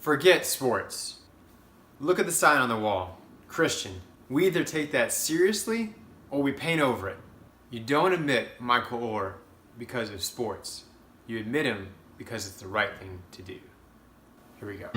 Forget sports. Look at the sign on the wall. Christian. We either take that seriously or we paint over it. You don't admit Michael Oher because of sports. You admit him because it's the right thing to do. Here we go.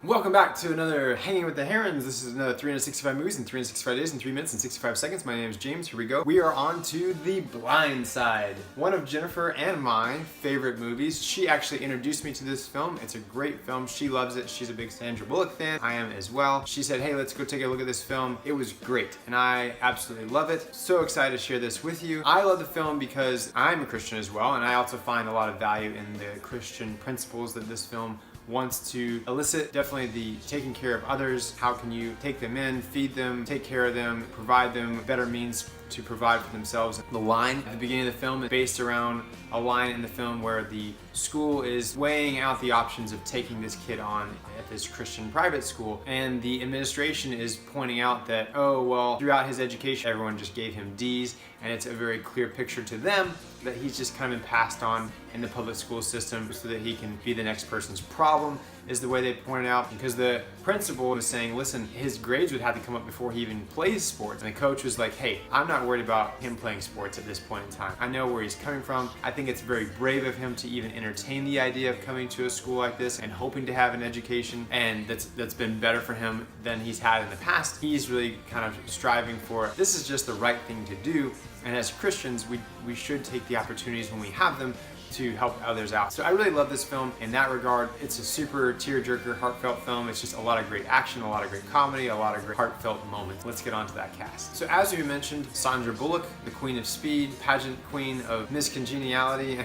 Welcome back to another Hanging with the Herons. This is another 365 movies in 365 days in 3 minutes and 65 seconds. My name is James. Here we go. We are on to The Blind Side, one of Jennifer and my favorite movies. She actually introduced me to this film. It's a great film. She loves it. She's a big Sandra Bullock fan. I am as well. She said, hey, let's go take a look at this film. It was great, and I absolutely love it. So excited to share this with you. I love the film because I'm a Christian as well, and I also find a lot of value in the Christian principles that this film wants to elicit. Definitely the taking care of others. How can you take them in, feed them, take care of them, provide them better means to provide for themselves. The line at the beginning of the film is based around a line in the film where the school is weighing out the options of taking this kid on at this Christian private school, and the administration is pointing out that, oh, well, throughout his education, everyone just gave him D's, and it's a very clear picture to them that he's just kind of been passed on in the public school system so that he can be the next person's problem, is the way they pointed out. Because the principal was saying, listen, his grades would have to come up before he even plays sports. And the coach was like, hey, I'm not worried about him playing sports at this point in time. I know where he's coming from. I think it's very brave of him to even entertain the idea of coming to a school like this and hoping to have an education, and that's been better for him than he's had in the past. He's really kind of striving for, this is just the right thing to do. And as Christians, we should take the opportunities when we have them to help others out. So I really love this film in that regard. It's a super tearjerker, heartfelt film. It's just a lot of great action, a lot of great comedy, a lot of great heartfelt moments. Let's get on to that cast. So as we mentioned, Sandra Bullock, the Queen of Speed, pageant queen of Miss Congeniality.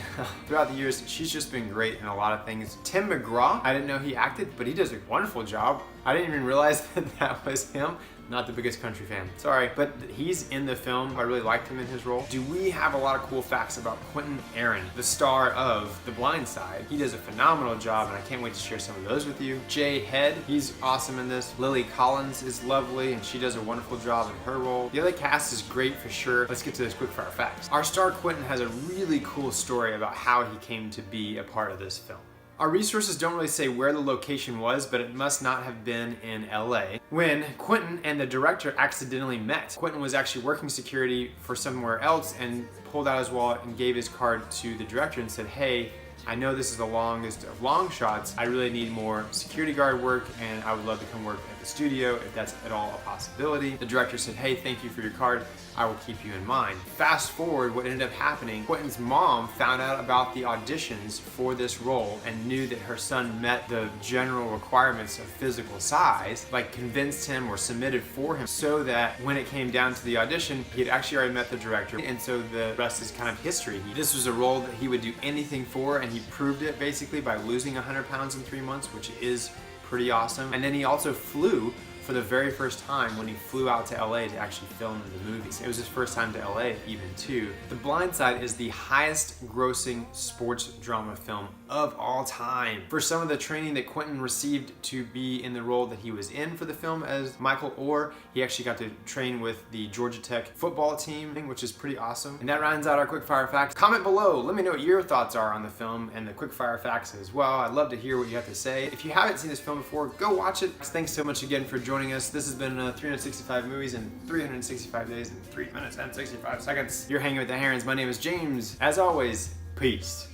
Throughout the years, she's just been great in a lot of things. Tim McGraw, I didn't know he acted, but he does a wonderful job. I didn't even realize that was him. Not the biggest country fan, sorry, but he's in the film. I really liked him in his role. Do we have a lot of cool facts about Quentin Aaron, the star of The Blind Side? He does a phenomenal job, and I can't wait to share some of those with you. Jay Head, he's awesome in this. Lily Collins is lovely, and she does a wonderful job in her role. The other cast is great for sure. Let's get to those quickfire facts. Our star Quentin has a really cool story about how he came to be a part of this film. Our resources don't really say where the location was, but it must not have been in LA. When Quentin and the director accidentally met, Quentin was actually working security for somewhere else and pulled out his wallet and gave his card to the director and said, hey, I know this is the longest of long shots. I really need more security guard work, and I would love to come work at the studio if that's at all a possibility. The director said, hey, thank you for your card. I will keep you in mind. Fast forward, what ended up happening, Quentin's mom found out about the auditions for this role and knew that her son met the general requirements of physical size, like convinced him or submitted for him, so that when it came down to the audition, he had actually already met the director, and so the rest is kind of history. This was a role that he would do anything for, and he proved it basically by losing 100 pounds in 3 months, which is pretty awesome. And then he also flew for the very first time when he flew out to LA to actually film the movies. It was his first time to LA even too. The Blind Side is the highest grossing sports drama film of all time. For some of the training that Quentin received to be in the role that he was in for the film as Michael Oher, he actually got to train with the Georgia Tech football team, which is pretty awesome. And that rounds out our quickfire facts. Comment below, let me know what your thoughts are on the film and the quickfire facts as well. I'd love to hear what you have to say. If you haven't seen this film before, go watch it. Thanks so much again for joining us. This has been 365 movies in 365 days in 3 minutes and 65 seconds. You're hanging with the Herons. My name is James. As always, peace.